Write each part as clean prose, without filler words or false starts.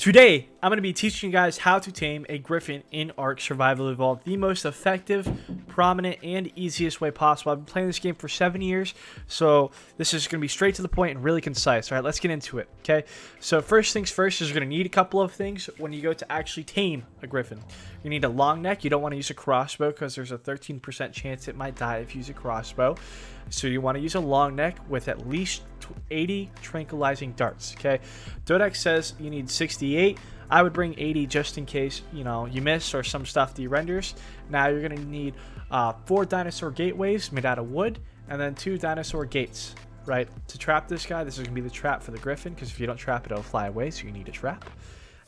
Today, I'm going to be teaching you guys how to tame a Griffin in Ark Survival Evolved, the most effective, prominent, and easiest way possible. I've been playing this game for 7 years, so this is going to be straight to the point and really concise. All right, let's get into it, okay? So first things first is you're going to need a couple of things when you go to actually tame a Griffin. You need a long neck. You don't want to use a crossbow because there's a 13% chance it might die if you use a crossbow. So you want to use a long neck with at least 80 tranquilizing darts, okay? Dodex says you need 68. I would bring 80 just in case, you know, you miss or some stuff de-renders. Now you're going to need 4 dinosaur gateways made out of wood and then 2 dinosaur gates, right? To trap this guy, this is going to be the trap for the Griffin because if you don't trap it, it'll fly away, so you need a trap.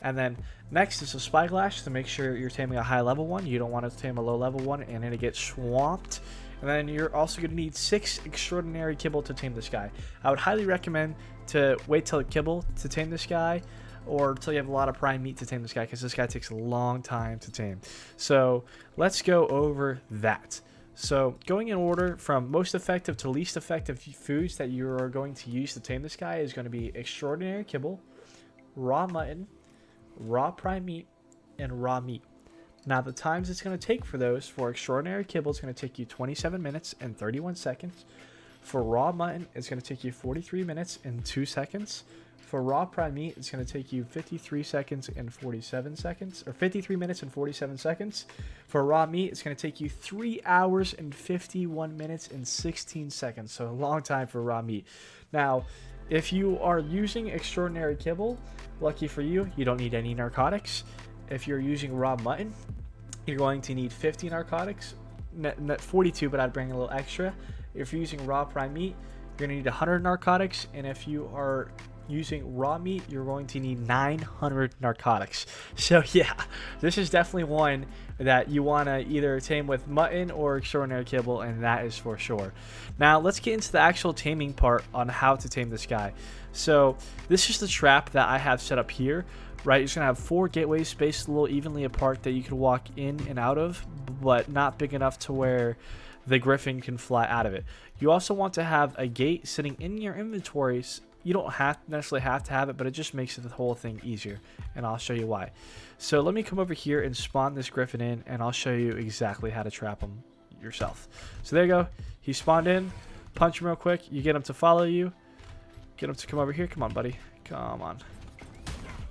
And then next is a spyglass to make sure you're taming a high level one. You don't want to tame a low level one and then it gets swamped. And then you're also going to need 6 extraordinary kibble to tame this guy. I would highly recommend to wait till kibble to tame this guy or until you have a lot of prime meat to tame this guy because this guy takes a long time to tame. So let's go over that. So going in order from most effective to least effective foods that you are going to use to tame this guy is going to be extraordinary kibble, raw mutton, raw prime meat, and raw meat. Now, the times it's going to take for those, for extraordinary kibble, it's going to take you 27 minutes and 31 seconds. For raw mutton, it's going to take you 43 minutes and 2 seconds. For raw prime meat, it's going to take you 53 seconds and 47 seconds, or 53 minutes and 47 seconds. For raw meat, it's going to take you 3 hours and 51 minutes and 16 seconds. So a long time for raw meat. Now, if you are using extraordinary kibble, lucky for you, you don't need any narcotics. If you're using raw mutton, you're going to need 50 narcotics, not 42, but I'd bring a little extra. If you're using raw prime meat, you're going to need 100 narcotics, and if you are using raw meat, you're going to need 900 narcotics. So yeah, this is definitely one that you want to either tame with mutton or extraordinary kibble, and that is for sure. Now let's get into the actual taming part on how to tame this guy. So this is the trap that I have set up here. Right, you're just gonna have 4 gateways spaced a little evenly apart that you can walk in and out of, but not big enough to where the Griffin can fly out of it. You also want to have a gate sitting in your inventories. You don't necessarily have to have it, but it just makes the whole thing easier, and I'll show you why. So let me come over here and spawn this Griffin in, and I'll show you exactly how to trap him yourself. So there you go. He spawned in. Punch him real quick. You get him to follow you. Get him to come over here. Come on, buddy. Come on.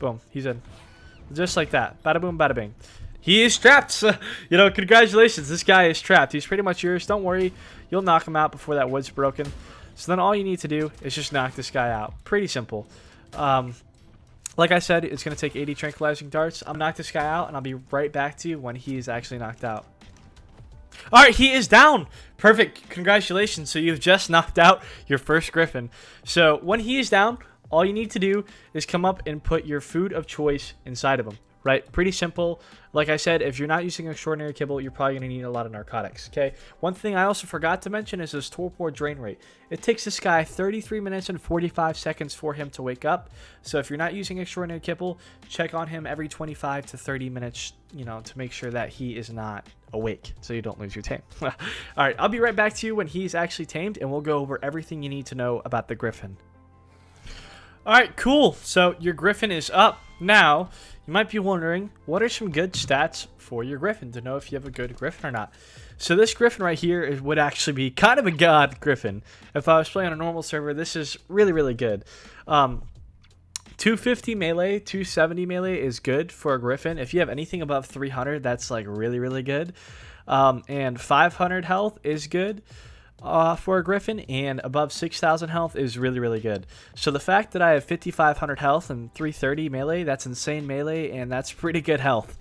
Boom, he's in. Just like that. Bada boom, bada bing. He is trapped. So, you know, congratulations. This guy is trapped. He's pretty much yours. Don't worry. You'll knock him out before that wood's broken. So then all you need to do is just knock this guy out. Pretty simple. Like I said, it's going to take 80 tranquilizing darts. I'm going to knock this guy out, and I'll be right back to you when he is actually knocked out. All right, he is down. Perfect. Congratulations. So you've just knocked out your first Griffin. So when he is down, all you need to do is come up and put your food of choice inside of him, right? Pretty simple. Like I said, if you're not using extraordinary kibble, you're probably going to need a lot of narcotics, okay? One thing I also forgot to mention is his torpor drain rate. It takes this guy 33 minutes and 45 seconds for him to wake up. So if you're not using extraordinary kibble, check on him every 25 to 30 minutes, you know, to make sure that he is not awake so you don't lose your tame. All right, I'll be right back to you when he's actually tamed, and we'll go over everything you need to know about the Griffin. Alright, cool. So your Griffin is up. Now, you might be wondering, what are some good stats for your Griffin to know if you have a good Griffin or not? So this Griffin right here would actually be kind of a god Griffin. If I was playing on a normal server, this is really, really good. 250 melee, 270 melee is good for a Griffin. If you have anything above 300, that's like really, really good. And 500 health is good. For a Griffin, and above 6,000 health is really, really good. So the fact that I have 5,500 health and 330 melee, that's insane melee, and that's pretty good health.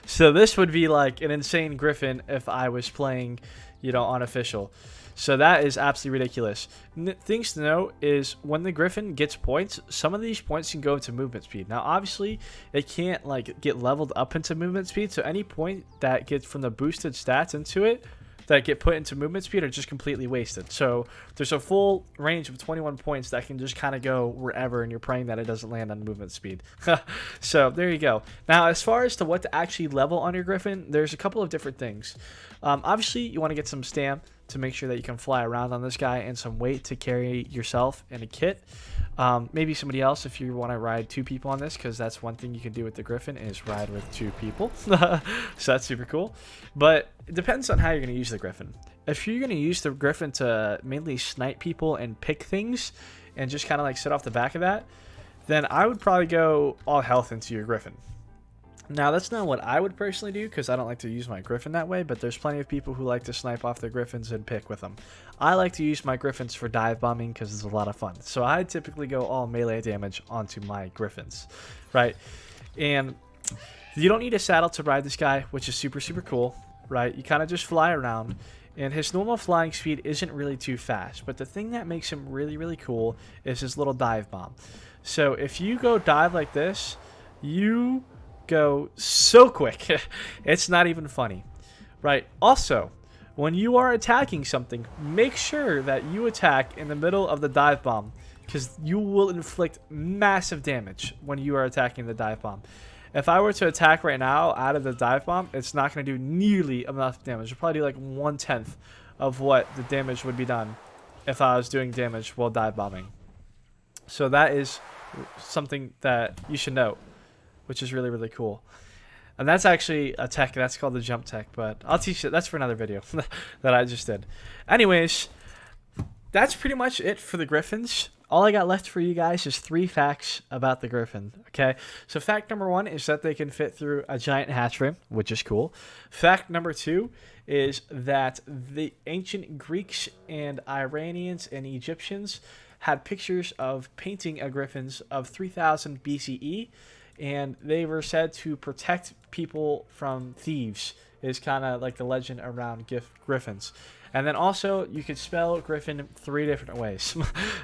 So this would be like an insane Griffin if I was playing, you know, on official. So that is absolutely ridiculous. Things to know is when the Griffin gets points, some of these points can go into movement speed. Now, obviously, it can't like get leveled up into movement speed, so any point that gets from the boosted stats into it that get put into movement speed are just completely wasted. So there's a full range of 21 points that can just kind of go wherever, and you're praying that it doesn't land on movement speed. So there you go. Now, as far as to what to actually level on your Griffin, there's a couple of different things. Obviously, you want to get some stam. to make sure that you can fly around on this guy, and some weight to carry yourself in a kit. Maybe somebody else if you want to ride 2 people on this, because that's one thing you can do with the Griffin is ride with 2 people. So that's super cool. But it depends on how you're going to use the Griffin. If you're going to use the Griffin to mainly snipe people and pick things and just kind of like sit off the back of that, then I would probably go all health into your Griffin. Now, that's not what I would personally do, because I don't like to use my Griffin that way, but there's plenty of people who like to snipe off their Griffins and pick with them. I like to use my Griffins for dive bombing because it's a lot of fun. So I typically go all melee damage onto my Griffins, right? And you don't need a saddle to ride this guy, which is super, super cool, right? You kind of just fly around, and his normal flying speed isn't really too fast, but the thing that makes him really, really cool is his little dive bomb. So if you go dive like this, you go so quick. It's not even funny, right? Also, when you are attacking something, make sure that you attack in the middle of the dive bomb, because you will inflict massive damage when you are attacking the dive bomb. If I were to attack right now out of the dive bomb, it's not going to do nearly enough damage. It'll probably do like 1/10 of what the damage would be done if I was doing damage while dive bombing. So that is something that you should know, which is really, really cool. And that's actually a tech. That's called the jump tech, but I'll teach it. That's for another video that I just did. Anyways, that's pretty much it for the Griffins. All I got left for you guys is 3 facts about the Griffin, okay? So fact number 1 is that they can fit through a giant hatchway, which is cool. Fact number 2 is that the ancient Greeks and Iranians and Egyptians had pictures of painting a Griffins of 3000 BCE, and they were said to protect people from thieves, is kind of like the legend around Griffins. And then also, you could spell Griffin 3 different ways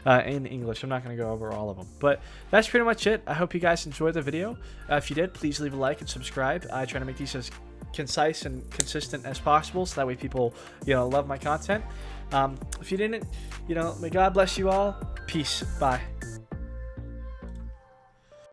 in English. I'm not going to go over all of them. But that's pretty much it. I hope you guys enjoyed the video. If you did, please leave a like and subscribe. I try to make these as concise and consistent as possible, so that way people, love my content. If you didn't, may God bless you all. Peace. Bye.